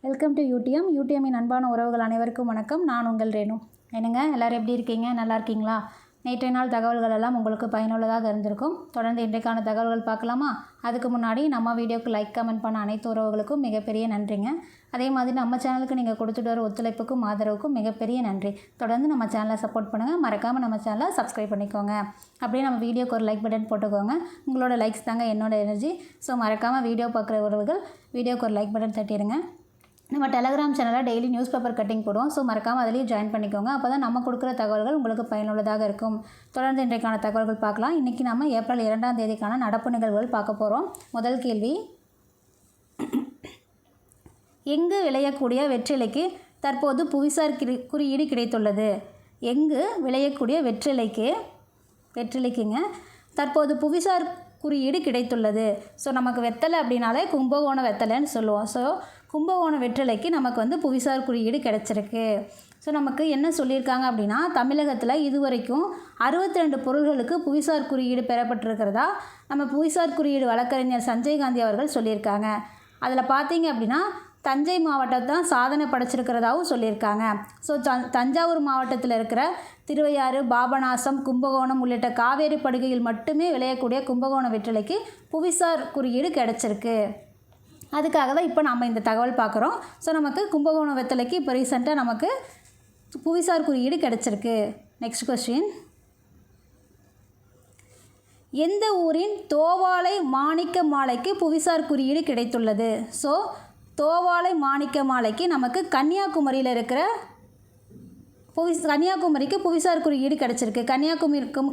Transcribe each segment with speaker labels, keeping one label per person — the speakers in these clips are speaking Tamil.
Speaker 1: வெல்கம் டு யூடிஎம்மின் அன்பான உறவுகள் அனைவருக்கும் வணக்கம். நான் உங்கள் ரேணு. என்னங்க எல்லோரும் எப்படி இருக்கீங்க? நல்லா இருக்கீங்களா? நேற்றைய நாள் தகவல்கள் எல்லாம் உங்களுக்கு பயனுள்ளதாக இருந்திருக்கும். தொடர்ந்து இன்றைக்கான தகவல்கள் பார்க்கலாமா? அதுக்கு முன்னாடி நம்ம வீடியோக்கு லைக் கமெண்ட் பண்ண அனைத்து உறவுகளுக்கும் மிகப்பெரிய நன்றிங்க. அதே மாதிரி நம்ம சேனலுக்கு நீங்கள் கொடுத்துட்டு வர ஒத்துழைப்புக்கும் ஆதரவுக்கும் மிகப்பெரிய நன்றி. தொடர்ந்து நம்ம சேனலை சப்போர்ட் பண்ணுங்கள். மறக்காமல் நம்ம சேனலை சப்ஸ்கிரைப் பண்ணிக்கோங்க. அப்படியே நம்ம வீடியோக்கு ஒரு லைக் பட்டன் போட்டுக்கோங்க. உங்களோட லைக்ஸ் தாங்க என்னோட எனர்ஜி. ஸோ மறக்காமல் வீடியோ பார்க்குற உறவுகள் வீடியோக்கு ஒரு லைக் பட்டன் தட்டிடுங்க. நம்ம டெலகிராம் சேனலில் டெய்லி நியூஸ் பேப்பர் கட்டிங் போடுவோம். ஸோ மறக்காமல் அதிலேயே ஜாயின் பண்ணிக்கோங்க. அப்போ தான் நம்ம கொடுக்குற தகவல்கள் உங்களுக்கு பயனுள்ளதாக இருக்கும். தொடர்ந்து இன்றைக்கான தகவல்கள் பார்க்கலாம். இன்றைக்கி நம்ம ஏப்ரல் 2ஆம் தேதிக்கான நடப்பு நிகழ்வுகள் பார்க்க போகிறோம். முதல் கேள்வி, எங்கு விளையக்கூடிய வெற்றிலைக்கு தற்போது புவிசார் குறியீடு கிடைத்துள்ளது? எங்கு விளையக்கூடிய வெற்றிலைக்குங்க தற்போது புவிசார் குறியீடு கிடைத்துள்ளது. ஸோ நமக்கு வெத்தலை அப்படின்னாலே கும்பகோண வெத்தலைன்னு சொல்லுவோம். ஸோ கும்பகோண வெற்றிலைக்கு நமக்கு புவிசார் குறியீடு கிடச்சிருக்கு. ஸோ நமக்கு என்ன சொல்லியிருக்காங்க அப்படின்னா, தமிழகத்தில் இதுவரைக்கும் 62 பொருள்களுக்கு புவிசார் குறியீடு பெறப்பட்டிருக்கிறதா நம்ம புவிசார் குறியீடு வழக்கறிஞர் சஞ்சய் காந்தி அவர்கள் சொல்லியிருக்காங்க. அதில் பார்த்தீங்க அப்படின்னா தஞ்சை மாவட்டத்தை தான் சாதனை படைச்சிருக்கிறதாகவும் சொல்லியிருக்காங்க. ஸோ தஞ்சாவூர் மாவட்டத்தில் இருக்கிற திருவையாறு, பாபநாசம், கும்பகோணம் உள்ளிட்ட காவேரி படுகையில் மட்டுமே விளையக்கூடிய கும்பகோண வெற்றிலைக்கு புவிசார் குறியீடு கிடச்சிருக்கு. அதுக்காக தான் இப்போ நம்ம இந்த தகவல் பார்க்குறோம். ஸோ நமக்கு கும்பகோண வெத்தலைக்கு இப்போ ரீசெண்டாக நமக்கு புவிசார் குறியீடு கிடச்சிருக்கு. நெக்ஸ்ட் கொஸ்டின், எந்த ஊரின் தோவாளை மாணிக்க மாலைக்கு புவிசார் குறியீடு கிடைத்துள்ளது? ஸோ தோவாளை மாணிக்க மாலைக்கு நமக்கு கன்னியாகுமரியில் இருக்கிற கன்னியாகுமரிக்கு புவிசார் குறியீடு கிடச்சிருக்கு.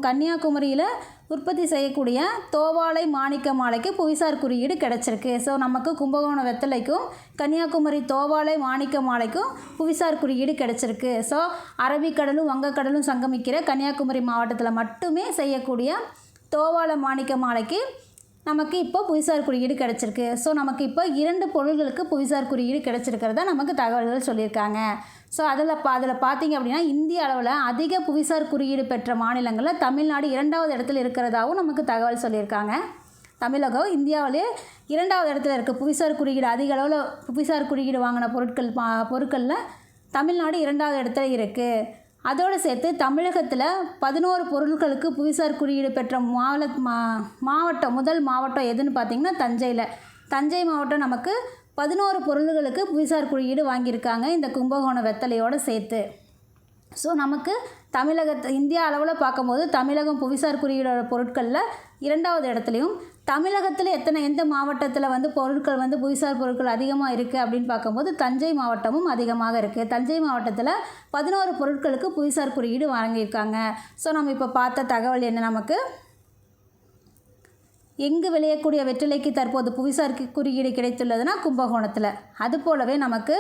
Speaker 1: கன்னியாகுமரியில் உற்பத்தி செய்யக்கூடிய தோவாளை மாணிக்க மாலைக்கு புவிசார் குறியீடு கிடச்சிருக்கு. ஸோ நமக்கு கும்பகோண வெத்தலைக்கும் கன்னியாகுமரி தோவாளை மாணிக்க மாலைக்கும் புவிசார் குறியீடு கிடச்சிருக்கு. ஸோ அரபிக்கடலும் வங்கக்கடலும் சங்கமிக்கிற கன்னியாகுமரி மாவட்டத்தில் மட்டுமே செய்யக்கூடிய தோவாளை மாணிக்க மாலைக்கு நமக்கு இப்போ புவிசார் குறியீடு கிடச்சிருக்கு. ஸோ நமக்கு இப்போ 2 பொருள்களுக்கு புவிசார் குறியீடு கிடச்சிருக்கிறதா நமக்கு தகவல்கள் சொல்லியிருக்காங்க. ஸோ அதில் பார்த்தீங்க அப்படின்னா இந்திய அளவில் அதிக புவிசார் குறியீடு பெற்ற மாநிலங்களில் தமிழ்நாடு 2வது இடத்துல இருக்கிறதாகவும் நமக்கு தகவல் சொல்லியிருக்காங்க. தமிழகம் இந்தியாவிலே 2வது இடத்துல இருக்குது. புவிசார் குறியீடு அதிக அளவில் புவிசார் குறியீடு வாங்கின பொருட்களில் தமிழ்நாடு 2வது இடத்துல இருக்குது. அதோடு சேர்த்து தமிழகத்தில் 11 பொருட்களுக்கு புவிசார் குறியீடு பெற்ற முதல் மாவட்டம் எதுன்னு பார்த்திங்கன்னா தஞ்சை மாவட்டம் நமக்கு 11 பொருள்களுக்கு புவிசார் குறியீடு வாங்கியிருக்காங்க இந்த கும்பகோண வெத்தலையோடு சேர்த்து. ஸோ நமக்கு இந்தியா அளவில் பார்க்கும்போது தமிழகம் புவிசார் குறியீடோட பொருட்களில் 2வது இடத்துலையும், தமிழகத்தில் எந்த மாவட்டத்தில் பொருட்கள் புவிசார் பொருட்கள் அதிகமாக இருக்குது அப்படின்னு பார்க்கும்போது தஞ்சை மாவட்டமும் அதிகமாக இருக்குது. தஞ்சை மாவட்டத்தில் 11 பொருட்களுக்கு புவிசார் குறியீடு வாங்கியிருக்காங்க. ஸோ நம்ம இப்போ பார்த்த தகவல் என்ன, நமக்கு எங்கு விளையக்கூடிய வெற்றிலைக்கு தற்போது புவிசார் குறியீடு கிடைத்துள்ளதுன்னா கும்பகோணத்தில். அதுபோலவே நமக்கு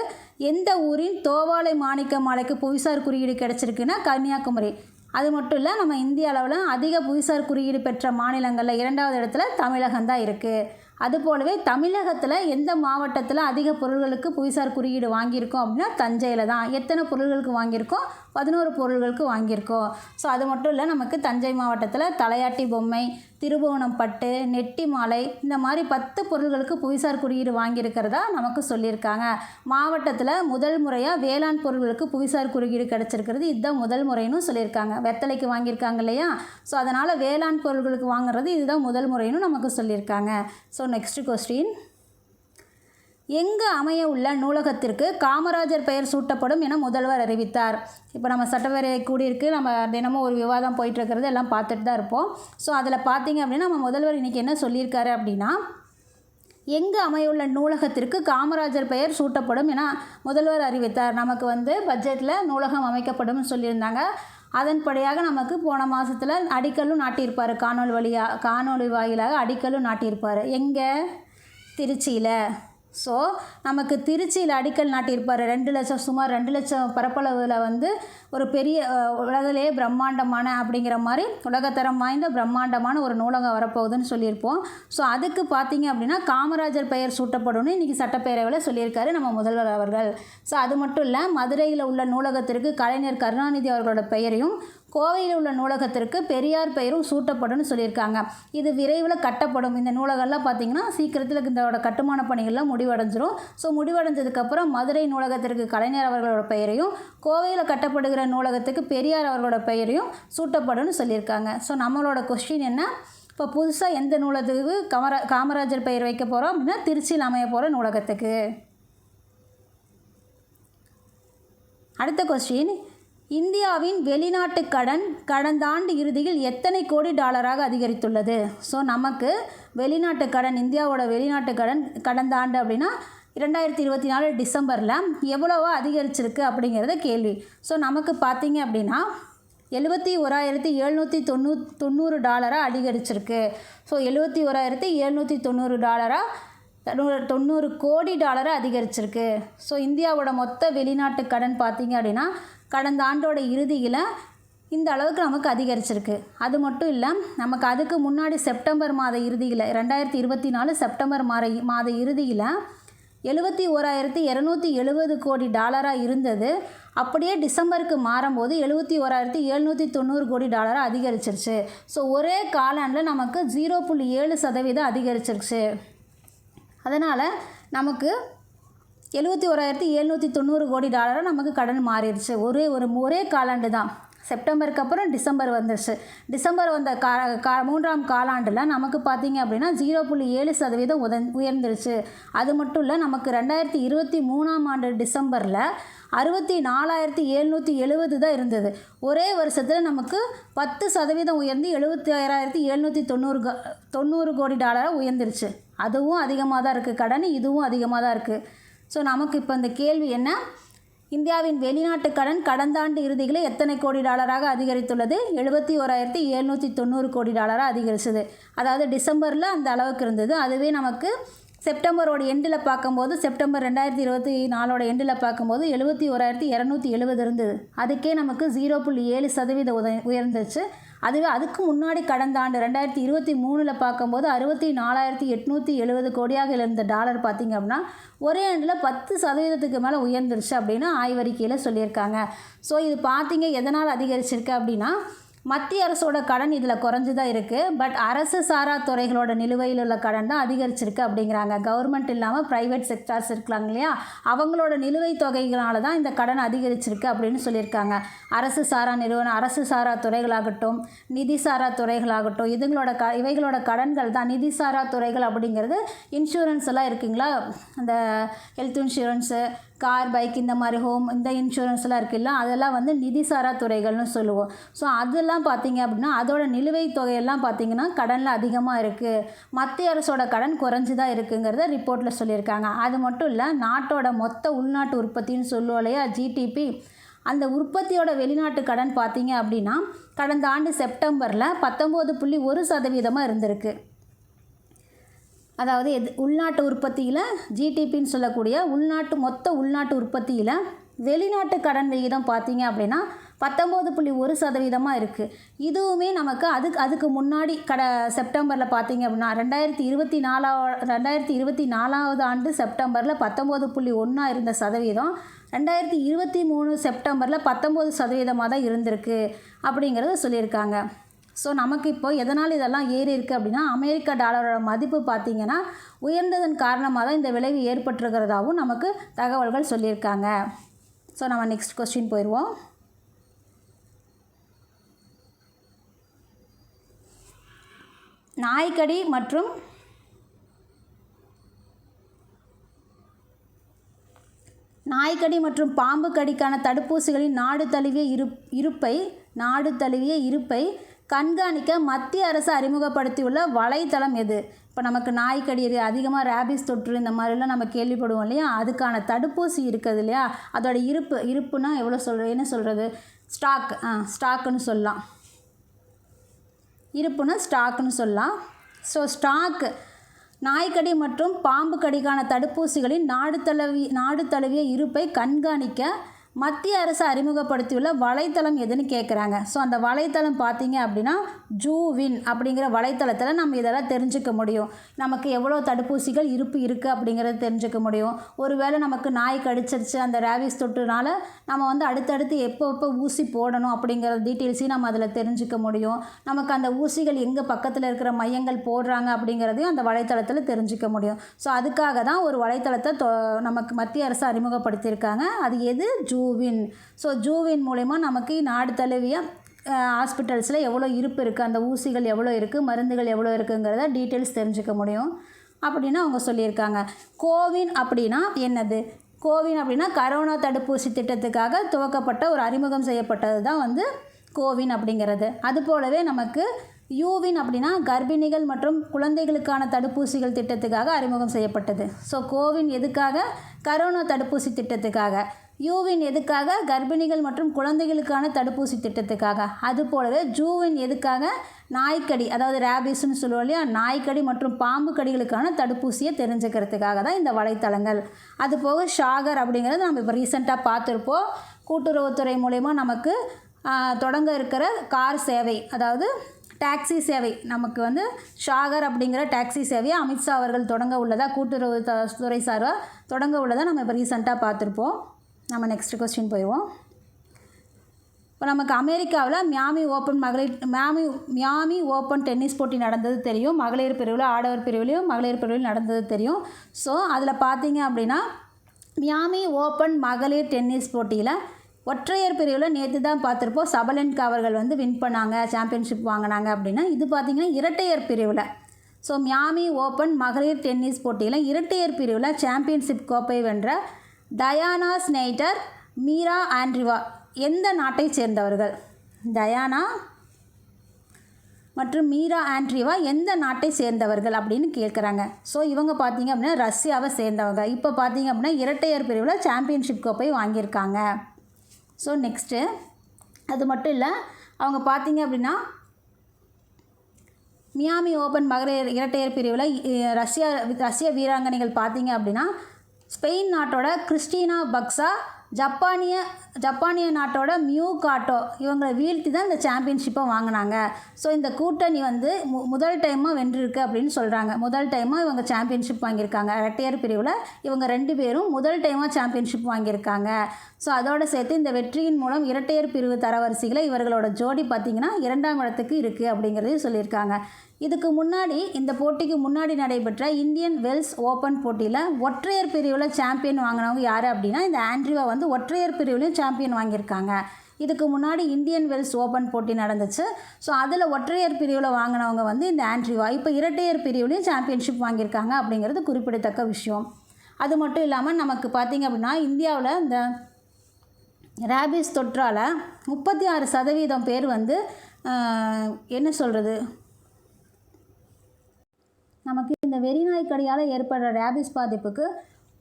Speaker 1: எந்த ஊரின் தோவாளை மாணிக்க மாலைக்கு புவிசார் குறியீடு கிடச்சிருக்குன்னா கன்னியாகுமரி. அது மட்டும் இல்லை, நம்ம இந்திய அளவில் அதிக புவிசார் குறியீடு பெற்ற மாநிலங்களில் 2வது இடத்துல தமிழகம் தான் இருக்குது. அதுபோலவே தமிழகத்தில் எந்த மாவட்டத்தில் அதிக பொருள்களுக்கு புவிசார் குறியீடு வாங்கியிருக்கோம் அப்படின்னா தஞ்சையில் தான். எத்தனை பொருள்களுக்கு வாங்கியிருக்கோம்? 11 பொருள்களுக்கு வாங்கியிருக்கோம். ஸோ அது மட்டும் இல்லை, நமக்கு தஞ்சை மாவட்டத்தில் தலையாட்டி பொம்மை, திருபுவனம் பட்டு, நெட்டி மாலை இந்த மாதிரி 10 பொருள்களுக்கு புவிசார் குறியீடு வாங்கியிருக்கிறதா நமக்கு சொல்லியிருக்காங்க. மாவட்டத்தில் முதல் முறையாக வேளாண் பொருள்களுக்கு புவிசார் குறியீடு கிடச்சிருக்கிறது. இதுதான் முதல் முறைன்னு சொல்லியிருக்காங்க. வெத்தலைக்கு வாங்கியிருக்காங்க இல்லையா? ஸோ அதனால் வேளாண் பொருள்களுக்கு வாங்குறது இதுதான் முதல் முறைன்னு நமக்கு சொல்லியிருக்காங்க. ஸோ நெக்ஸ்ட் கொஸ்டின், எங்கு அமைய உள்ள நூலகத்திற்கு காமராஜர் பெயர் சூட்டப்படும் என முதல்வர் அறிவித்தார்? இப்போ நம்ம சட்டப்பேரவை கூடியிருக்கு, நம்ம தினமும் ஒரு விவாதம் போயிட்டுருக்கிறது எல்லாம் பார்த்துட்டு தான் இருப்போம். ஸோ அதில் பார்த்தீங்க அப்படின்னா நம்ம முதல்வர் இன்றைக்கி என்ன சொல்லியிருக்காரு அப்படின்னா, எங்கு அமையுள்ள நூலகத்திற்கு காமராஜர் பெயர் சூட்டப்படும் என முதல்வர் அறிவித்தார். நமக்கு பட்ஜெட்டில் நூலகம் அமைக்கப்படும் சொல்லியிருந்தாங்க. அதன்படியாக நமக்கு போன மாதத்தில் அடிக்கல்லும் நாட்டியிருப்பார். காணொலி வாயிலாக அடிக்கல்லும் நாட்டியிருப்பார். எங்கே? திருச்சியில். ஸோ நமக்கு திருச்சியில் அடிக்கல் நாட்டியிருப்பார். 2 லட்சம் சுமார் 2 லட்சம் பரப்பளவில் ஒரு பெரிய உலகிலேயே பிரம்மாண்டமான அப்படிங்கிற மாதிரி உலகத்தரம் வாய்ந்த பிரம்மாண்டமான ஒரு நூலகம் வரப்போகுதுன்னு சொல்லியிருப்போம். ஸோ அதுக்கு பார்த்தீங்க அப்படின்னா காமராஜர் பெயர் சூட்டப்படும்னு இன்றைக்கி சட்டப்பேரவையில் சொல்லியிருக்காரு நம்ம முதல்வர் அவர்கள். ஸோ அது மட்டும் இல்லை, மதுரையில் உள்ள நூலகத்திற்கு கலைஞர் கருணாநிதி அவர்களோட பெயரையும், கோவையில் உள்ள நூலகத்திற்கு பெரியார் பெயரும் சூட்டப்படும்னு சொல்லியிருக்காங்க. இது விரைவில் கட்டப்படும். இந்த நூலகம்லாம் பார்த்திங்கன்னா சீக்கிரத்தில் இதோட கட்டுமான பணிகள்லாம் முடிவடைஞ்சிரும். ஸோ முடிவடைஞ்சதுக்கப்புறம் மதுரை நூலகத்திற்கு கலைஞர் அவர்களோட பெயரையும், கோவையில் கட்டப்படுகிற நூலகத்துக்கு பெரியார் அவர்களோட பெயரையும் சூட்டப்படும்னு சொல்லியிருக்காங்க. ஸோ நம்மளோட கொஸ்டின் என்ன, இப்போ புதுசாக எந்த நூலகத்துக்கு காமராஜர் பெயர் வைக்க போகிறோம் அப்படின்னா திருச்சியில் அமைய போகிற நூலகத்துக்கு. அடுத்த கொஸ்டின், இந்தியாவின் வெளிநாட்டு கடன் கடந்த ஆண்டு இறுதியில் எத்தனை கோடி டாலராக அதிகரித்துள்ளது? ஸோ நமக்கு வெளிநாட்டு கடன், இந்தியாவோட வெளிநாட்டு கடன் கடந்த ஆண்டு அப்படின்னா 2024 டிசம்பரில் எவ்வளவோ அதிகரிச்சிருக்கு அப்படிங்கிறத கேள்வி. ஸோ நமக்கு பார்த்தீங்க அப்படின்னா 71,790 டாலராக அதிகரிச்சிருக்கு. ஸோ 71,790 டாலராக 90 கோடி டாலரை அதிகரிச்சிருக்கு. ஸோ இந்தியாவோட மொத்த வெளிநாட்டு கடன் பார்த்திங்க அப்படின்னா கடந்த ஆண்டோட இறுதியில் இந்த அளவுக்கு நமக்கு அதிகரிச்சிருக்கு. அது மட்டும் இல்லை, நமக்கு அதுக்கு முன்னாடி செப்டம்பர் மாத இறுதியில் 2024 செப்டம்பர் மாத இறுதியில் 71,270 கோடி டாலராக இருந்தது. அப்படியே டிசம்பருக்கு மாறும்போது 71,790 கோடி டாலராக அதிகரிச்சிருச்சு. ஸோ ஒரே காலாண்டில் நமக்கு 0.7% அதிகரிச்சிருச்சு. அதனால் நமக்கு 71,790 கோடி டாலராக நமக்கு கடன் மாறிடுச்சு. ஒரே காலாண்டு தான். செப்டம்பருக்கு அப்புறம் டிசம்பர் வந்துடுச்சு. டிசம்பர் வந்த மூன்றாம் காலாண்டில் நமக்கு பார்த்திங்க அப்படின்னா 0.7% உயர்ந்துருச்சு. அது மட்டும் இல்லை, நமக்கு 2023ஆம் ஆண்டு டிசம்பரில் 64,770 தான் இருந்தது. ஒரே வருஷத்தில் நமக்கு 10% உயர்ந்து 76,790 கோடி டாலராக உயர்ந்துருச்சு. அதுவும் அதிகமாக தான் இருக்குது கடன், இதுவும் அதிகமாக தான் இருக்குது. ஸோ நமக்கு இப்போ இந்த கேள்வி என்ன, இந்தியாவின் வெளிநாட்டு கடன் கடந்த ஆண்டு இறுதியில் எத்தனை கோடி டாலராக அதிகரித்துள்ளது? 71,790 கோடி டாலராக அதிகரிச்சது. அதாவது டிசம்பரில் அந்த அளவுக்கு இருந்தது. அதுவே நமக்கு செப்டம்பரோட எண்டில் பார்க்கும்போது, செப்டம்பர் 2024 எண்டில் பார்க்கும்போது 71,270 இருந்தது. அதுக்கே நமக்கு 0.7% உயர்ந்துச்சு. அதுவே அதுக்கு முன்னாடி கடந்த ஆண்டு 2023 பார்க்கும்போது 64,870 கோடியாக இருந்த டாலர் பார்த்திங்க அப்படின்னா ஒரே ஆண்டில் 10% மேலே உயர்ந்துருச்சு அப்படின்னு ஆய்வறிக்கையில் சொல்லியிருக்காங்க. ஸோ இது பார்த்திங்க எதனால் அதிகரிச்சிருக்கு அப்படின்னா, மத்திய அரசோட கடன் இதில் குறைஞ்சி தான் இருக்குது. பட் அரசு சாரா துறைகளோட நிலுவையில் உள்ள கடன் தான் அதிகரிச்சிருக்கு அப்படிங்கிறாங்க. கவர்மெண்ட் இல்லாமல் ப்ரைவேட் செக்டார்ஸ் இருக்காங்க இல்லையா, அவங்களோட நிலுவைத் தொகைகளால் தான் இந்த கடன் அதிகரிச்சிருக்கு அப்படின்னு சொல்லியிருக்காங்க. அரசு சாரா நிறுவனம், அரசு சாரா துறைகளாகட்டும், நிதி சாரா துறைகளாகட்டும், இவைகளோட கடன்கள் தான். நிதி சாரா துறைகள் அப்படிங்கிறது இன்சூரன்ஸ் எல்லாம் இருக்குங்களா, அந்த ஹெல்த் இன்சூரன்ஸு, கார், பைக், இந்த மாதிரி ஹோம், இந்த இன்சூரன்ஸ்லாம் இருக்குல்ல, அதெல்லாம் வந்து நிதி சாரா துறைகள்னு சொல்லுவோம். ஸோ அதெல்லாம் பார்த்திங்க அப்படின்னா அதோட நிலுவைத் தொகையெல்லாம் பார்த்திங்கன்னா கடனில் அதிகமாக இருக்குது. மத்திய அரசோட கடன் குறைஞ்சி தான் இருக்குங்கிறத ரிப்போர்ட்டில் சொல்லியிருக்காங்க. அது மட்டும் இல்லை, நாட்டோட மொத்த உள்நாட்டு உற்பத்தின்னு சொல்லுவோம் இல்லையா, ஜிடிபி, அந்த உற்பத்தியோட வெளிநாட்டு கடன் பார்த்திங்க அப்படின்னா கடந்த ஆண்டு செப்டம்பரில் 19.1% இருந்திருக்கு. அதாவது உள்நாட்டு உற்பத்தியில் ஜிடிபின்னு சொல்லக்கூடிய மொத்த உள்நாட்டு உற்பத்தியில் வெளிநாட்டு கடன் விகிதம் பார்த்திங்க அப்படின்னா 19.1% இருக்குது. இதுவுமே நமக்கு அதுக்கு முன்னாடி செப்டம்பரில் பார்த்திங்க அப்படின்னா 2024 ஆண்டு செப்டம்பரில் 19.1 இருந்த சதவீதம் 2023 செப்டம்பரில் 19% தான் இருந்திருக்கு அப்படிங்கிறத சொல்லியிருக்காங்க. ஸோ நமக்கு இப்போ எதனால் இதெல்லாம் ஏறி இருக்குது அப்படின்னா, அமெரிக்க டாலரோட மதிப்பு பார்த்திங்கன்னா உயர்ந்ததன் காரணமாக தான் இந்த விளைவு ஏற்பட்டிருக்கிறதாகவும் நமக்கு தகவல்கள் சொல்லியிருக்காங்க. ஸோ நம்ம நெக்ஸ்ட் கொஸ்டின் போயிடுவோம். நாய்க்கடி மற்றும் பாம்பு கடிக்கான தடுப்பூசிகளின் நாடு தழுவிய இருப்பை கண்காணிக்க மத்திய அரசு அறிமுகப்படுத்தியுள்ள வலைத்தளம் எது? இப்போ நமக்கு நாய்க்கடி அதிகமாக ரேபிஸ் தொற்று இந்த மாதிரிலாம் நம்ம கேள்விப்படுவோம் இல்லையா, அதுக்கான தடுப்பூசி இருக்குது இல்லையா, அதோட இருப்புனா என்ன சொல்கிறது, ஸ்டாக்குன்னு சொல்லலாம். இருப்புனா ஸ்டாக்குன்னு சொல்லலாம். ஸோ நாய்க்கடி மற்றும் பாம்பு கடிக்கான தடுப்பூசிகளின் நாடு தழுவிய இருப்பை கண்காணிக்க மத்திய அரசு அறிமுகப்படுத்தியுள்ள வலைத்தளம் எதுன்னு கேட்குறாங்க. ஸோ அந்த வலைத்தளம் பார்த்தீங்க அப்படின்னா ஜூவின் அப்படிங்கிற வலைத்தளத்தில் நம்ம இதெல்லாம் தெரிஞ்சுக்க முடியும். நமக்கு எவ்வளோ தடுப்பூசிகள் இருக்குது அப்படிங்கிறது தெரிஞ்சுக்க முடியும். ஒருவேளை நமக்கு நாய் கடிச்சிருச்சு அந்த ரேபிஸ் தொற்றுனால நம்ம வந்து அடுத்தடுத்து எப்போ ஊசி போடணும் அப்படிங்கிற டீட்டெயில்ஸையும் நம்ம அதில் தெரிஞ்சுக்க முடியும். நமக்கு அந்த ஊசிகள் எங்கே பக்கத்தில் இருக்கிற மையங்கள் போடுறாங்க அப்படிங்கிறதையும் அந்த வலைத்தளத்தில் தெரிஞ்சுக்க முடியும். ஸோ அதுக்காக தான் ஒரு வலைத்தளத்தை நமக்கு மத்திய அரசு அறிமுகப்படுத்தியிருக்காங்க. அது எது? ஜூவின். ஸோ ஜூவின் மூலமா நமக்கு நாடு தழுவிய ஹாஸ்பிட்டல்ஸில் எவ்வளோ இருப்பு இருக்குது, அந்த ஊசிகள் எவ்வளோ இருக்குது, மருந்துகள் எவ்வளோ இருக்குங்கிறத டீட்டெயில்ஸ் தெரிஞ்சுக்க முடியும் அப்படின்னு அவங்க சொல்லியிருக்காங்க. கோவின் அப்படின்னா என்னது? கோவின் அப்படின்னா கரோனா தடுப்பூசி திட்டத்துக்காக துவக்கப்பட்ட ஒரு அறிமுகம் செய்யப்பட்டது தான் வந்து கோவின் அப்படிங்கிறது. அதுபோலவே நமக்கு யூவின் அப்படின்னா கர்ப்பிணிகள் மற்றும் குழந்தைகளுக்கான தடுப்பூசிகள் திட்டத்துக்காக அறிமுகம் செய்யப்பட்டது. ஸோ கோவின் எதுக்காக? கரோனா தடுப்பூசி திட்டத்துக்காக. யூவின் எதுக்காக? கர்ப்பிணிகள் மற்றும் குழந்தைகளுக்கான தடுப்பூசி திட்டத்துக்காக. அதுபோலவே ஜூவின் எதுக்காக? நாய்க்கடி, அதாவது ரேபிஸ்ன்னு சொல்லுவோம் இல்லையா, நாய்க்கடி மற்றும் பாம்பு கடிகளுக்கான தடுப்பூசியை தெரிஞ்சுக்கிறதுக்காக தான் இந்த வலைத்தளங்கள். அதுபோக ஷாகர் அப்படிங்கிறது நம்ம இப்போ ரீசெண்டாக பார்த்துருப்போம். கூட்டுறவுத்துறை மூலமா நமக்கு தொடங்க இருக்கிற கார் சேவை, அதாவது டாக்ஸி சேவை, நமக்கு வந்து ஷாகர் அப்படிங்கிற டாக்ஸி சேவையை அமித்ஷா அவர்கள் தொடங்க உள்ளதாக, கூட்டுறவு துறை சார்பாக தொடங்க உள்ளதாக நம்ம இப்போ ரீசெண்டாக பார்த்துருப்போம். நம்ம நெக்ஸ்ட் கொஸ்டின் போயிடுவோம். இப்போ நமக்கு அமெரிக்காவில் மியாமி ஓப்பன் டென்னிஸ் போட்டி நடந்தது தெரியும். மகளிர் பிரிவில், ஆடவர் பிரிவிலையும் மகளிர் பிரிவில் நடந்தது தெரியும். ஸோ அதில் பார்த்தீங்க அப்படின்னா மியாமி ஓப்பன் மகளிர் டென்னிஸ் போட்டியில் ஒற்றையர் பிரிவில் நேற்று தான் பார்த்துருப்போம் சபலென்கா அவர்கள் வந்து வின் பண்ணாங்க, சாம்பியன்ஷிப் வாங்கினாங்க அப்படின்னா. இது பார்த்திங்கன்னா இரட்டையர் பிரிவில். ஸோ மியாமி ஓப்பன் மகளிர் டென்னிஸ் போட்டியில் இரட்டையர் பிரிவில் சாம்பியன்ஷிப் கோப்பை வென்ற டயானா ஸ்னெய்டர், மீரா ஆண்ட்ரிவா எந்த நாட்டை சேர்ந்தவர்கள்? டயானா மற்றும் மீரா ஆண்ட்ரிவா எந்த நாட்டை சேர்ந்தவர்கள் அப்படின்னு கேட்குறாங்க. ஸோ இவங்க பார்த்தீங்க அப்படின்னா ரஷ்யாவை சேர்ந்தவங்க. இப்போ பார்த்தீங்க அப்படின்னா இரட்டையர் பிரிவில் சாம்பியன்ஷிப் கோப்பை வாங்கியிருக்காங்க. ஸோ நெக்ஸ்ட்டு அது மட்டும் இல்லை, அவங்க பார்த்தீங்க அப்படின்னா மியாமி ஓப்பன் மகளிர் இரட்டையர் பிரிவில் ரஷ்ய வீராங்கனைகள் பார்த்தீங்க அப்படின்னா ஸ்பெயின் நாட்டோட கிறிஸ்டினா பக்ஸா, ஜப்பானிய நாட்டோட மியூ காட்டோ இவங்களை வீழ்த்தி தான் இந்த சாம்பியன்ஷிப்பை வாங்கினாங்க. ஸோ இந்த கூட்டணி வந்து முதல் டைமாக வென்றிருக்கு அப்படின்னு சொல்கிறாங்க. முதல் டைமாக இவங்க சாம்பியன்ஷிப் வாங்கியிருக்காங்க. இரட்டையர் பிரிவில் இவங்க 2 பேரும் முதல் டைமாக சாம்பியன்ஷிப் வாங்கியிருக்காங்க. ஸோ அதோடு சேர்த்து இந்த வெற்றியின் மூலம் இரட்டையர் பிரிவு தரவரிசையில் இவர்களோட ஜோடி பார்த்திங்கன்னா 2ஆம் இடத்துக்கு இருக்குது அப்படிங்கிறதையும் சொல்லியிருக்காங்க. இதுக்கு முன்னாடி, இந்த போட்டிக்கு முன்னாடி நடைபெற்ற இந்தியன் வெல்ஸ் ஓப்பன் போட்டியில் ஒற்றையர் பிரிவில் சாம்பியன் வாங்கினவங்க யார் அப்படின்னா இந்த ஆண்ட்ரிவா வந்து ஒற்றையர் பிரிவுலையும் சாம்பியன் வாங்கியிருக்காங்க. இதுக்கு முன்னாடி இந்தியன் வெல்ஸ் ஓப்பன் போட்டி நடந்துச்சு. ஸோ அதில் ஒற்றையர் பிரிவில் வாங்கினவங்க வந்து இந்த ஆண்ட்ரிவா. இப்போ இரட்டையர் பிரிவுலையும் சாம்பியன்ஷிப் வாங்கியிருக்காங்க அப்படிங்கிறது குறிப்பிடத்தக்க விஷயம். அது மட்டும் இல்லாமல் நமக்கு பார்த்திங்க அப்படின்னா இந்தியாவில் இந்த ரேபிஸ் தொற்றால் 36% பேர் வந்து என்ன சொல்கிறது, நமக்கு இந்த வெறிநாய் கடியால் ஏற்படுற ரேபிஸ் பாதிப்புக்கு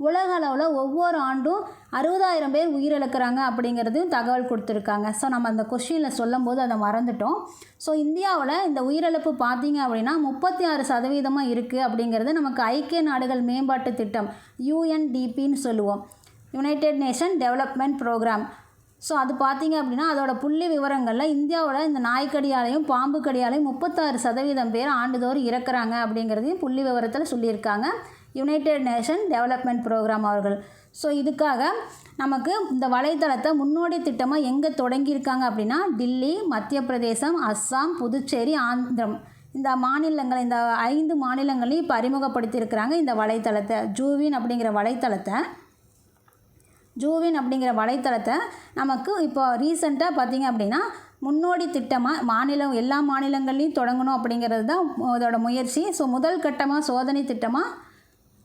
Speaker 1: உலக அளவில் ஒவ்வொரு ஆண்டும் 60,000 பேர் உயிரிழக்கிறாங்க அப்படிங்கிறதையும் தகவல் கொடுத்துருக்காங்க. ஸோ நம்ம அந்த கொஸ்டினில் சொல்லும் போது அதை மறந்துட்டோம். ஸோ இந்தியாவில் இந்த உயிரிழப்பு பார்த்தீங்க அப்படின்னா 36% இருக்குது அப்படிங்கிறது நமக்கு ஐக்கிய நாடுகள் மேம்பாட்டு திட்டம் UNDPன்னு சொல்லுவோம், united nation development programme. So அது பார்த்திங்க அப்படின்னா அதோட புள்ளி விவரங்களில் இந்தியாவோட இந்த நாய்க்கடியாலையும் பாம்பு கடியாலையும் 36% பேர் ஆண்டுதோறும் இறக்குறாங்க அப்படிங்கிறதையும் புள்ளி விவரத்தில் சொல்லியிருக்காங்க யுனைடெட் நேஷன் டெவலப்மெண்ட் ப்ரோக்ராம் அவர்கள். ஸோ இதுக்காக நமக்கு இந்த வலைத்தளத்தை முன்னோடி திட்டமாக எங்கே தொடங்கியிருக்காங்க அப்படின்னா டில்லி, மத்திய பிரதேசம், அஸ்ஸாம், புதுச்சேரி, ஆந்திரம் இந்த மாநிலங்கள், இந்த 5 மாநிலங்களையும் இப்போ அறிமுகப்படுத்தியிருக்கிறாங்க இந்த வலைத்தளத்தை. ஜூவின் அப்படிங்கிற வலைத்தளத்தை நமக்கு இப்போ ரீசெண்டாக பார்த்திங்க அப்படின்னா முன்னோடி திட்டமாக எல்லா மாநிலங்கள்லையும் தொடங்கணும் அப்படிங்கிறது தான் அதோட முயற்சி. ஸோ முதல் கட்டமாக சோதனை திட்டமாக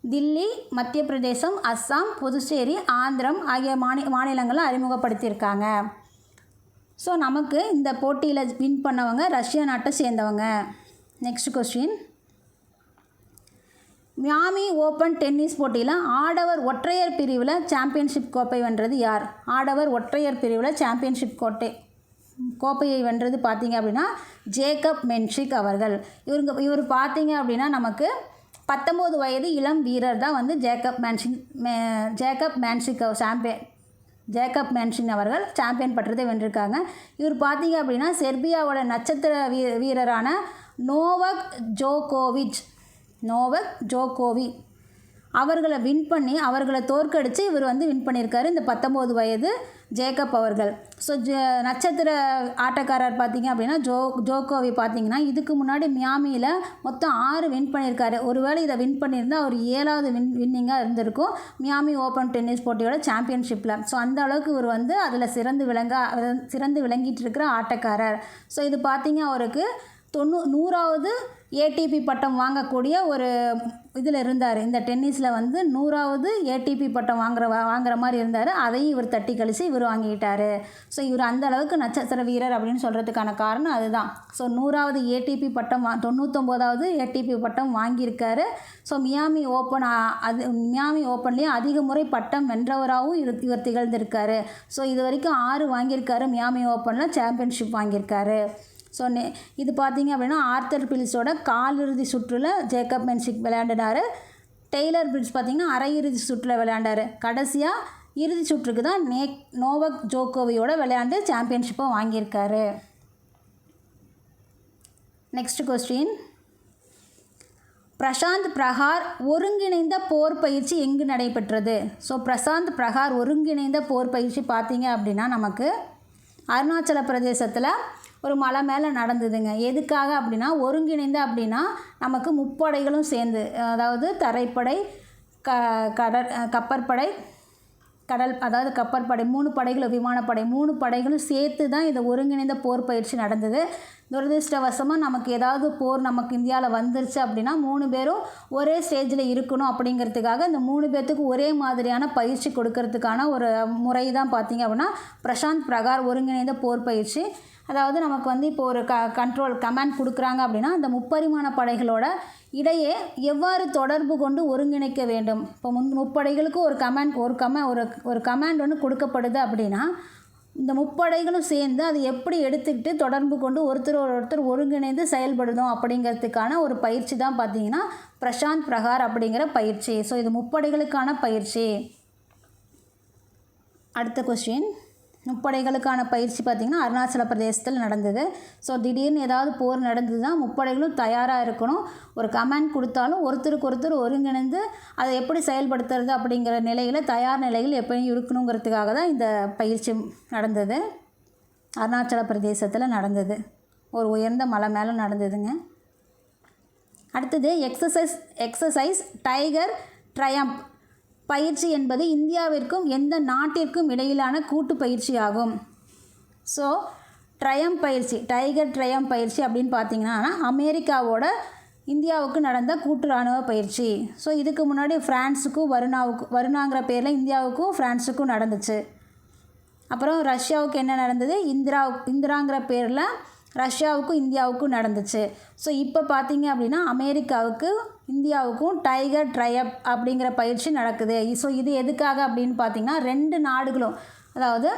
Speaker 1: தில்லி, மத்திய பிரதேசம், அஸ்ஸாம், புதுச்சேரி, ஆந்திரம் ஆகிய மாநிலங்களை அறிமுகப்படுத்தியிருக்காங்க. ஸோ நமக்கு இந்த போட்டியில் வின் பண்ணவங்க ரஷ்யா நாட்டை சேர்ந்தவங்க. Next question, Miami open tennis போட்டியில் ஆடவர் ஒற்றையர் பிரிவில் சாம்பியன்ஷிப் கோப்பை வென்றது யார்? ஆடவர் ஒற்றையர் பிரிவில் சாம்பியன்ஷிப் கோப்பையை வென்றது பார்த்தீங்க அப்படின்னா ஜேக்கப் மென்ஷிக் அவர்கள். இவர் பார்த்தீங்க அப்படின்னா நமக்கு 19 வயது இளம் வீரர் தான் வந்து ஜேக்கப் மேன்ஷிக் ஜேக்கப் மேன்சின் அவர்கள் சாம்பியன் பட்டத்தை வென்றிருக்காங்க. இவர் பார்த்தீங்க அப்படின்னா செர்பியாவோட நட்சத்திர வீரரான நோவக் ஜோகோவிச் அவர்களை வின் பண்ணி அவர்களை தோற்கடித்து இவர் வின் பண்ணியிருக்காரு இந்த 19 வயது ஜேக்கப் அவர்கள். ஸோ நட்சத்திர ஆட்டக்காரர் பார்த்தீங்க அப்படின்னா ஜோகோவி பார்த்தீங்கன்னா இதுக்கு முன்னாடி மியாமியில் மொத்தம் 6 வின் பண்ணியிருக்காரு. ஒருவேளை இதை வின் பண்ணியிருந்தால் அவர் 7வது வின்னிங்காக இருந்திருக்கும் மியாமி ஓப்பன் டென்னிஸ் போட்டியோட சாம்பியன்ஷிப்பில். ஸோ அந்த அளவுக்கு இவர் அதில் சிறந்து விளங்கிட்டு இருக்கிற ஆட்டக்காரர். ஸோ இது பார்த்தீங்க அவருக்கு 100வது ஏடிபி பட்டம் வாங்கக்கூடிய ஒரு இதில் இருந்தார். இந்த டென்னிஸில் 100வது ஏடிபி பட்டம் வாங்குற மாதிரி இருந்தார். அதையும் இவர் தட்டி கழித்து இவர் வாங்கிட்டார். ஸோ இவர் அந்த அளவுக்கு நட்சத்திர வீரர் அப்படின்னு சொல்கிறதுக்கான காரணம் அதுதான். ஸோ 100வது ஏடிபி பட்டம் 99வது ஏடிபி பட்டம் வாங்கியிருக்காரு. ஸோ மியாமி ஓப்பன்லேயும் அதிக முறை பட்டம் வென்றவராகவும் இவர் திகழ்ந்திருக்காரு. ஸோ இது வரைக்கும் 6 வாங்கியிருக்காரு. மியாமி ஓப்பனில் சாம்பியன்ஷிப் வாங்கியிருக்காரு. ஸோ இது பார்த்தீங்க அப்படின்னா ஆர்த்தர் பில்ஸோட காலிறுதி சுற்றில் ஜேக்கப் மேன்சின் விளையாண்டினார். டெய்லர் பிரிட்ஜ் பார்த்திங்கன்னா அரையிறுதி சுற்றில் விளையாண்டார். கடைசியாக இறுதி சுற்றுக்கு தான் நோவக் ஜோகோவியோட விளையாண்டு சாம்பியன்ஷிப்பை வாங்கியிருக்காரு. நெக்ஸ்ட் கொஸ்டின், பிரசாந்த் பிரகார் ஒருங்கிணைந்த போர் பயிற்சி எங்கு நடைபெற்றது? ஸோ பிரசாந்த் பிரகார் ஒருங்கிணைந்த போர் பயிற்சி பார்த்தீங்க அப்படின்னா நமக்கு அருணாச்சல பிரதேசத்தில் ஒரு மலை மேலே நடந்ததுங்க. எதுக்காக அப்படின்னா ஒருங்கிணைந்த அப்படின்னா நமக்கு முப்படைகளும் சேர்ந்து, அதாவது தரைப்படை, கப்பற்படை, அதாவது கப்பற்படை 3 படைகளும், விமானப்படை 3 படைகளும் சேர்த்து தான் இந்த ஒருங்கிணைந்த போர் பயிற்சி நடந்தது. துரதிருஷ்டவசமாக நமக்கு ஏதாவது போர் நமக்கு இந்தியாவில் வந்துருச்சு அப்படின்னா 3 பேரும் ஒரே ஸ்டேஜில் இருக்கணும் அப்படிங்கிறதுக்காக இந்த 3 பேர்த்துக்கு ஒரே மாதிரியான பயிற்சி கொடுக்கறதுக்கான ஒரு முறை தான் பார்த்திங்க அப்படின்னா பிரசாந்த் பிரகார் ஒருங்கிணைந்த போர் பயிற்சி. அதாவது நமக்கு இப்போ ஒரு கமாண்ட் கொடுக்குறாங்க அப்படின்னா அந்த முப்பரிமாண படைகளோட இடையே எவ்வாறு தொடர்பு கொண்டு ஒருங்கிணைக்க வேண்டும். இப்போ முப்படைகளுக்கு ஒரு கமாண்ட் கொடுக்கப்படுது அப்படின்னா இந்த முப்படைகளும் சேர்ந்து அது எப்படி எடுத்துக்கிட்டு தொடர்பு கொண்டு ஒருத்தர் ஒருங்கிணைந்து செயல்படுதோம் அப்படிங்கிறதுக்கான ஒரு பயிற்சி தான் பார்த்திங்கன்னா பிரசாந்த் பிரகார் அப்படிங்கிற பயிற்சி. ஸோ இது முப்படைகளுக்கான பயிற்சி. அடுத்த கொஸ்டின், முப்படைகளுக்கான பயிற்சி பார்த்திங்கன்னா அருணாச்சல பிரதேசத்தில் நடந்தது. ஸோ திடீர்னு ஏதாவது போர் நடந்ததுன்னா முப்படைகளும் தயாராக இருக்கணும். ஒரு கமாண்ட் கொடுத்தாலும் ஒருத்தருக்கு ஒருங்கிணைந்து அதை எப்படி செயல்படுத்துறது அப்படிங்கிற நிலையில் தயார் நிலையில் எப்பயும் இருக்கணுங்கிறதுக்காக தான் இந்த பயிற்சி நடந்தது. அருணாச்சல பிரதேசத்தில் நடந்தது. ஒரு உயர்ந்த மலை மேலே நடந்ததுங்க. அடுத்தது எக்ஸசைஸ் டைகர் ட்ரையம்ப் பயிற்சி என்பது இந்தியாவிற்கும் எந்த நாட்டிற்கும் இடையிலான கூட்டு பயிற்சி ஆகும். ஸோ டைகர் ட்ரையம்ப் பயிற்சி அப்படின்னு பார்த்தீங்கன்னா அமெரிக்காவோட இந்தியாவுக்கு நடந்த கூட்டு இராணுவ பயிற்சி. ஸோ இதுக்கு முன்னாடி ஃப்ரான்ஸுக்கும் வருணாங்கிற பேரில் இந்தியாவுக்கும் ஃப்ரான்ஸுக்கும் நடந்துச்சு. அப்புறம் ரஷ்யாவுக்கு என்ன நடந்தது, இந்திராங்கிற பேரில் ரஷ்யாவுக்கும் இந்தியாவுக்கும் நடந்துச்சு. ஸோ இப்போ பார்த்தீங்க அப்படின்னா அமெரிக்காவுக்கு இந்தியாவுக்கும் டைகர் ட்ரையப் அப்படிங்கிற பயிற்சி நடக்குது. ஸோ இது எதுக்காக அப்படின்னு பார்த்தீங்கன்னா 2 நாடுகளும், அதாவது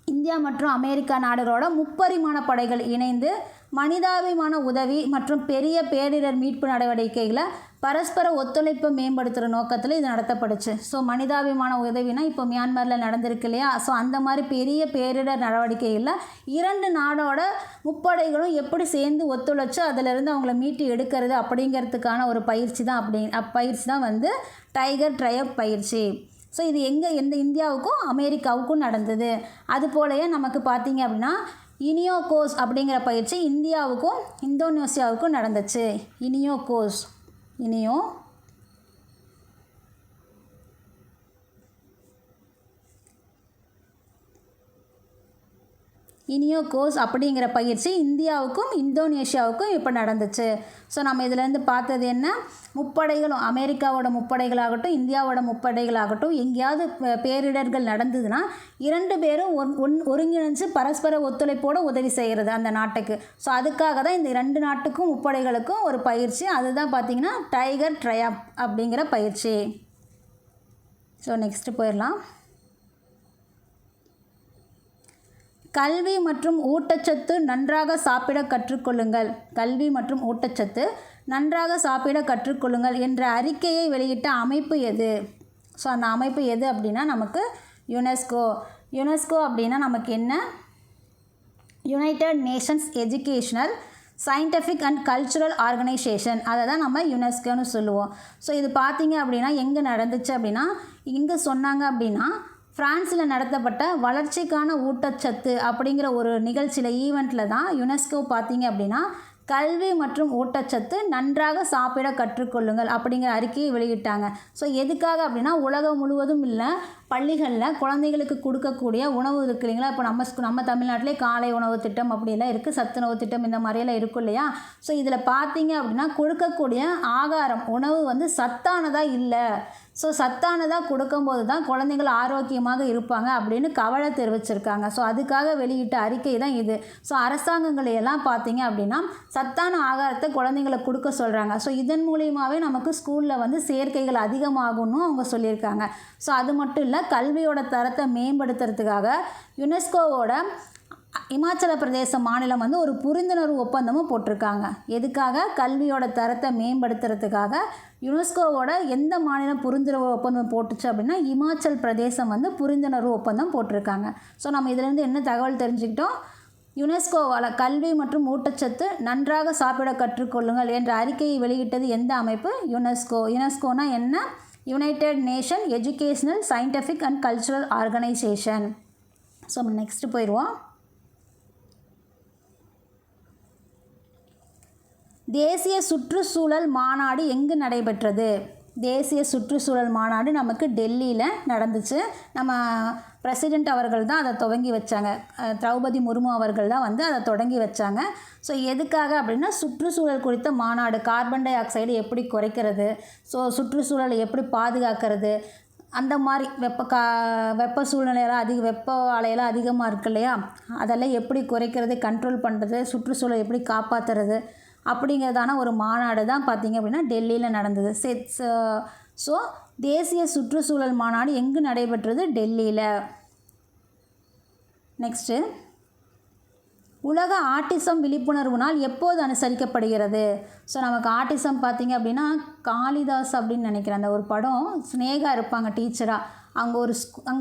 Speaker 1: இந்தியா மற்றும் அமெரிக்கா நாடுகளோட முப்பரிமாண படைகள் இணைந்து மனிதாபிமான உதவி மற்றும் பெரிய பேரிடர் மீட்பு நடவடிக்கைகளை பரஸ்பர ஒத்துழைப்பை மேம்படுத்துகிற நோக்கத்தில் இது நடத்தப்படுச்சு. ஸோ மனிதாபிமான உதவினா இப்போ மியான்மரில் நடந்திருக்கு இல்லையா? ஸோ அந்த மாதிரி பெரிய பேரிடர் நடவடிக்கைகளில் 2 நாடோட முப்படைகளும் எப்படி சேர்ந்து ஒத்துழைச்சு அதிலிருந்து அவங்கள மீட்டு எடுக்கிறது அப்படிங்கிறதுக்கான ஒரு பயிற்சி தான் டைகர் ட்ரையப் பயிற்சி. ஸோ இது எந்த இந்தியாவுக்கும் அமெரிக்காவுக்கும் நடந்தது. அது போலயே நமக்கு பார்த்தீங்க அப்படின்னா இனியோகோஸ் அப்படிங்கிற பயிற்சி இந்தியாவுக்கும் இந்தோனேசியாவுக்கும் நடந்துச்சு. இனியோகோஸ் அப்படிங்கிற பயிற்சி இந்தியாவுக்கும் இந்தோனேஷியாவுக்கும் இப்போ நடந்துச்சு. ஸோ நம்ம இதிலேருந்து பார்த்தது என்ன, முப்படைகளும் அமெரிக்காவோட முப்படைகளாகட்டும் இந்தியாவோட முப்படைகளாகட்டும் எங்கேயாவது பேரிடர்கள் நடந்ததுன்னா 2 பேரும் ஒருங்கிணைஞ்சு பரஸ்பர ஒத்துழைப்போடு உதவி செய்கிறது அந்த நாட்டுக்கு. ஸோ அதுக்காக தான் இந்த 2 நாட்டுக்கும் முப்படைகளுக்கும் ஒரு பயிற்சி, அதுதான் பார்த்திங்கன்னா டைகர் ட்ரையம்ப் அப்படிங்கிற பயிற்சி. ஸோ நெக்ஸ்ட்டு போயிடலாம். கல்வி மற்றும் ஊட்டச்சத்து நன்றாக சாப்பிட கற்றுக்கொள்ளுங்கள். என்ற அறிக்கையை வெளியிட்ட அமைப்பு எது? ஸோ அந்த அமைப்பு எது அப்படின்னா நமக்கு யுனெஸ்கோ. யுனெஸ்கோ அப்படின்னா நமக்கு என்ன? United Nations educational scientific and cultural organisation, அதை தான் நம்ம யுனெஸ்கோன்னு சொல்லுவோம். ஸோ இது பார்த்திங்க அப்படின்னா எங்கே நடந்துச்சு அப்படின்னா, இங்கே சொன்னாங்க அப்படின்னா ஃப்ரான்ஸில் நடத்தப்பட்ட வளர்ச்சிக்கான ஊட்டச்சத்து அப்படிங்கிற ஒரு நிகழ்ச்சியில் ஈவெண்ட்டில் தான் யுனெஸ்கோ பார்த்திங்க அப்படின்னா கல்வி மற்றும் ஊட்டச்சத்து நன்றாக சாப்பிட கற்றுக்கொள்ளுங்கள் அப்படிங்கிற அறிக்கையை வெளியிட்டாங்க. ஸோ எதுக்காக அப்படின்னா உலகம் முழுவதும் இல்லை பள்ளிகளில் குழந்தைகளுக்கு கொடுக்கக்கூடிய உணவு இருக்கு இல்லைங்களா? இப்போ நம்ம தமிழ்நாட்டிலே காலை உணவு திட்டம் அப்படிலாம் இருக்குது, சத்துணவு திட்டம் இந்த மாதிரியெல்லாம் இருக்கும் இல்லையா? ஸோ இதில் பார்த்தீங்க அப்படின்னா கொடுக்கக்கூடிய ஆகாரம் உணவு வந்து சத்தானதாக இல்லை. ஸோ சத்தானதாக கொடுக்கும்போது தான் குழந்தைகள் ஆரோக்கியமாக இருப்பாங்க அப்படின்னு கவலை தெரிவிச்சிருக்காங்க. ஸோ அதுக்காக வெளியிட்ட அறிக்கை தான் இது. ஸோ அரசாங்கங்களையெல்லாம் பார்த்தீங்க அப்படின்னா சத்தான ஆகாரத்தை குழந்தைங்களுக்கு கொடுக்க சொல்கிறாங்க. ஸோ இதன் மூலியமாகவே நமக்கு ஸ்கூலில் வந்து சேர்க்கைகள் அதிகமாகும்னு அவங்க சொல்லியிருக்காங்க. ஸோ அது மட்டும் இல்லை, கல்வியோட தரத்தை மேம்படுத்துறதுக்காக யுனெஸ்கோவோட இமாச்சல பிரதேச மாநிலம் வந்து ஒரு புரிந்துணர்வு ஒப்பந்தமும் போட்டிருக்காங்க. எதுக்காக? கல்வியோட தரத்தை மேம்படுத்துறதுக்காக யுனெஸ்கோவோட எந்த மாநிலம் புரிந்துணர்வு ஒப்பந்தம் போட்டுச்சு அப்படின்னா இமாச்சல் பிரதேசம் வந்து புரிந்துணர்வு ஒப்பந்தம் போட்டிருக்காங்க. ஸோ நம்ம இதிலேருந்து என்ன தகவல் தெரிஞ்சுக்கிட்டோம்? யுனெஸ்கோவால் கல்வி மற்றும் ஊட்டச்சத்து நன்றாக சாப்பிட கற்றுக்கொள்ளுங்கள் என்ற அறிக்கையை வெளியிட்டது எந்த அமைப்பு? யுனெஸ்கோ. யுனெஸ்கோனா என்ன? United nation educational scientific and cultural organisation. So நம்ம நெக்ஸ்ட்டு போயிடுவோம். தேசிய சுற்றுச்சூழல் மாநாடு எங்கு நடைபெற்றது? தேசிய சுற்றுச்சூழல் மாநாடு நமக்கு டெல்லியில் நடந்துச்சு. நம்ம பிரசிடெண்ட் அவர்கள் தான் அதை துவங்கி வச்சாங்க. திரௌபதி முர்மு அவர்கள் தான் வந்து அதை தொடங்கி வச்சாங்க. ஸோ எதுக்காக அப்படின்னா சுற்றுச்சூழல் குறித்த மாநாடு. கார்பன் டை ஆக்சைடு எப்படி குறைக்கிறது, ஸோ சுற்றுச்சூழலை எப்படி பாதுகாக்கிறது, அந்த மாதிரி வெப்ப சூழ்நிலையெல்லாம் வெப்ப அலையெல்லாம் அதிகமாக இருக்கு இல்லையா, அதெல்லாம் எப்படி குறைக்கிறது, கண்ட்ரோல் பண்ணுறது, சுற்றுச்சூழலை எப்படி காப்பாற்றுறது அப்படிங்கிறதான ஒரு மாநாடு தான் பார்த்திங்க அப்படின்னா டெல்லியில் நடந்தது. ஸோ தேசிய சுற்றுச்சூழல் மாநாடு எங்கு நடைபெற்றது? டெல்லியில். நெக்ஸ்ட்டு, உலக ஆட்டிசம் விழிப்புணர்வு நாள் எப்போது அனுசரிக்கப்படுகிறது? ஸோ நமக்கு ஆட்டிசம் பார்த்திங்க அப்படின்னா காளிதாஸ் அப்படின்னு நினைக்கிறேன், அந்த ஒரு படம் ஸ்னேகா இருப்பாங்க டீச்சராக. அங்கே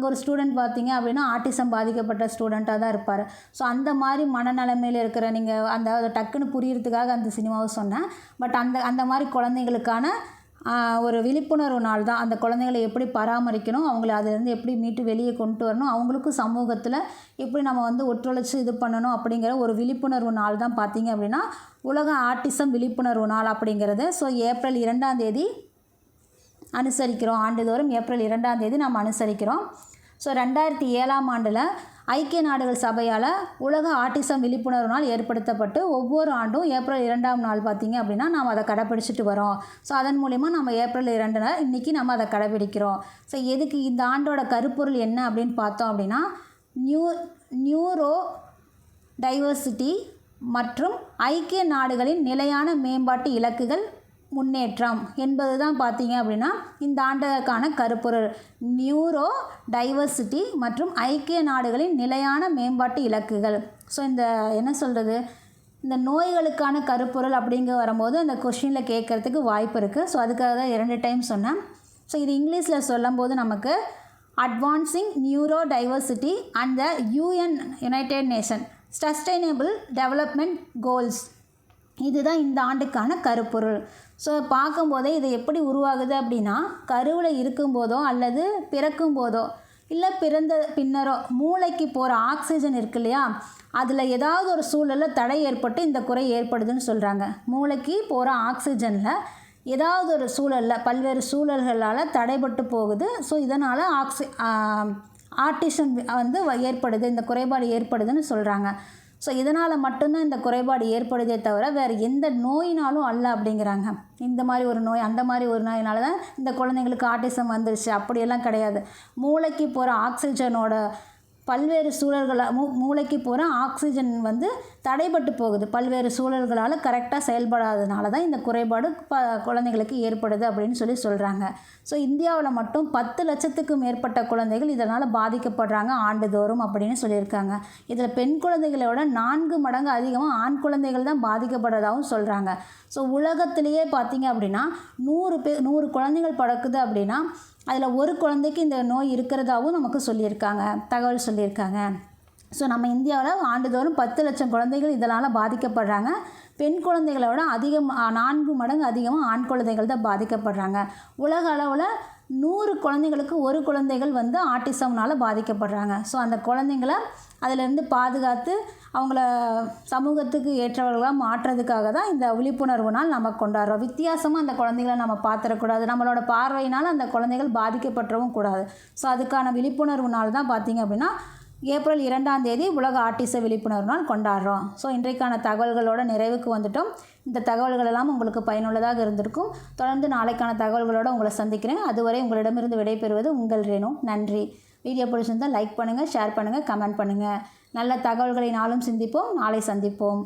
Speaker 1: ஒரு ஸ்டூடெண்ட் பார்த்திங்க அப்படின்னா ஆட்டிசம் பாதிக்கப்பட்ட ஸ்டூடெண்ட்டாக தான் இருப்பார். ஸோ அந்த மாதிரி மனநிலைமையில் இருக்கிற நீங்கள் அந்த டக்குன்னு புரியறதுக்காக அந்த சினிமாவை சொன்னேன். பட் அந்த மாதிரி குழந்தைங்களுக்கான ஒரு விழிப்புணர்வு நாள் தான். அந்த குழந்தைகளை எப்படி பராமரிக்கணும், அவங்கள அதிலேருந்து எப்படி மீட்டு வெளியே கொண்டு வரணும், அவங்களுக்கும் சமூகத்தில் எப்படி நம்ம வந்து ஒத்துழைச்சி இது பண்ணணும் அப்படிங்கிற ஒரு விழிப்புணர்வு நாள் தான் பார்த்திங்க அப்படின்னா உலக ஆட்டிசம் விழிப்புணர்வு நாள் அப்படிங்கிறது. So April 2 அனுசரிக்கிறோம். ஆண்டுதோறும் ஏப்ரல் 2 நம்ம அனுசரிக்கிறோம். ஸோ 2007 ஆண்டில் ஐக்கிய நாடுகள் சபையால் உலக ஆட்டிசம் விழிப்புணர்வு நாள் ஏற்படுத்தப்பட்டு ஒவ்வொரு ஆண்டும் ஏப்ரல் 2 பார்த்திங்க அப்படின்னா நாம் அதை கடைப்பிடிச்சிட்டு வரோம். ஸோ அதன் மூலிமா நம்ம ஏப்ரல் 2 இன்றைக்கி நம்ம அதை கடைப்பிடிக்கிறோம். ஸோ எதுக்கு இந்த ஆண்டோட கருப்பொருள் என்ன அப்படின்னு பார்த்தோம் அப்படின்னா நியூரோ டைவர்சிட்டி மற்றும் ஐக்கிய நாடுகளின் நிலையான மேம்பாட்டு இலக்குகள் முன்னேற்றம் என்பது தான் பார்த்திங்க அப்படின்னா இந்த ஆண்டுக்கான கருப்பொருள். நியூரோ டைவர்சிட்டி மற்றும் ஐக்கிய நாடுகளின் நிலையான மேம்பாட்டு இலக்குகள். ஸோ இந்த என்ன சொல்கிறது, இந்த நோய்களுக்கான கருப்பொருள் அப்படிங்க வரும்போது அந்த கொஷினில் கேட்குறதுக்கு வாய்ப்பு இருக்குது. ஸோ அதுக்காக தான் 2 டைம் சொன்னேன். ஸோ இது இங்கிலீஷில் சொல்லும்போது நமக்கு advancing neuro diversity and the United nation sustainable development goals, இதுதான் இந்த ஆண்டுக்கான கருப்பொருள். ஸோ பார்க்கும்போதே இது எப்படி உருவாகுது அப்படின்னா கருவில் இருக்கும்போதோ அல்லது பிறக்கும் போதோ இல்லை பிறந்த பின்னரோ மூளைக்கு போகிற ஆக்சிஜன் இருக்கு இல்லையா, அதில் ஏதாவது ஒரு சூழலில் தடை ஏற்பட்டு இந்த குறை ஏற்படுதுன்னு சொல்கிறாங்க. மூளைக்கு போகிற ஆக்சிஜனில் ஏதாவது ஒரு சூழலில் பல்வேறு சூழல்களால் தடைப்பட்டு போகுது. ஸோ இதனால் ஆட்டிசம் வந்து ஏற்படுது, இந்த குறைபாடு ஏற்படுதுன்னு சொல்கிறாங்க. ஸோ இதனால் மட்டும்தான் இந்த குறைபாடு ஏற்படுதே தவிர வேறு எந்த நோயினாலும் அல்ல அப்படிங்கிறாங்க. இந்த மாதிரி ஒரு நோய் அந்த மாதிரி ஒரு நோயினால தான் இந்த குழந்தைங்களுக்கு ஆட்டிசம் வந்துருச்சு அப்படியெல்லாம் கிடையாது. மூளைக்கு போகிற ஆக்சிஜனோட பல்வேறு சூழல்களால் மூளைக்கு போகிற ஆக்சிஜன் வந்து தடைப்பட்டு போகுது. பல்வேறு சூழல்களால் கரெக்டாக செயல்படாததுனால தான் இந்த குறைபாடு குழந்தைங்களுக்கு ஏற்படுது அப்படின்னு சொல்கிறாங்க. ஸோ இந்தியாவில் மட்டும் 10 லட்சத்துக்கும் மேற்பட்ட குழந்தைகள் இதனால் பாதிக்கப்படுறாங்க ஆண்டுதோறும் அப்படின்னு சொல்லியிருக்காங்க. இதில் பெண் குழந்தைகளோட 4 மடங்கு அதிகமாக ஆண் குழந்தைகள் தான் பாதிக்கப்படுறதாகவும் சொல்கிறாங்க. ஸோ உலகத்திலேயே பார்த்திங்க அப்படின்னா 100 குழந்தைகள் பிறக்குது அப்படின்னா அதில் ஒரு குழந்தைக்கு இந்த நோய் இருக்கிறதாவும் நமக்கு சொல்லியிருக்காங்க, தகவல் சொல்லியிருக்காங்க. ஸோ நம்ம இந்தியாவில் ஆண்டுதோறும் 10 லட்சம் குழந்தைகள் இதனால் பாதிக்கப்படுறாங்க. பெண் குழந்தைகளை விட 4 மடங்கு அதிகமாக ஆண் குழந்தைகள் தான் பாதிக்கப்படுறாங்க. உலக அளவில் 100 குழந்தைங்களுக்கு 1 குழந்தைகள் ஆட்டிசம்னால் பாதிக்கப்படுறாங்க. ஸோ அந்த குழந்தைங்கள அதிலேருந்து பாதுகாத்து அவங்கள சமூகத்துக்கு ஏற்றவர்களாக மாற்றுறதுக்காக தான் இந்த விழிப்புணர்வு நாள் நம்ம கொண்டாடுறோம். வித்தியாசமாக அந்த குழந்தைகளை நம்ம பார்த்துடக்கூடாது, நம்மளோட பார்வையினால் அந்த குழந்தைகள் பாதிக்கப்படவும் கூடாது. ஸோ அதுக்கான விழிப்புணர்வு நாள் தான் பார்த்திங்க அப்படின்னா ஏப்ரல் 2ஆம் தேதி உலக ஆட்டிச விழிப்புணர்வு நாள் கொண்டாடுறோம். ஸோ இன்றைக்கான தகவல்களோட நிறைவுக்கு வந்துட்டோம். இந்த தகவல்கள் எல்லாம் உங்களுக்கு பயனுள்ளதாக இருந்திருக்கும். தொடர்ந்து நாளைக்கான தகவல்களோடு உங்களை சந்திக்கிறேன். அதுவரை உங்களிடமிருந்து விடைபெறுவது உங்கள் ரேணு. நன்றி. வீடியோ பிடிச்சிருந்தால் லைக் பண்ணுங்கள், ஷேர் பண்ணுங்கள், கமெண்ட் பண்ணுங்கள். நல்ல தகவல்களை நாளும் சிந்திப்போம். நாளை சந்திப்போம்.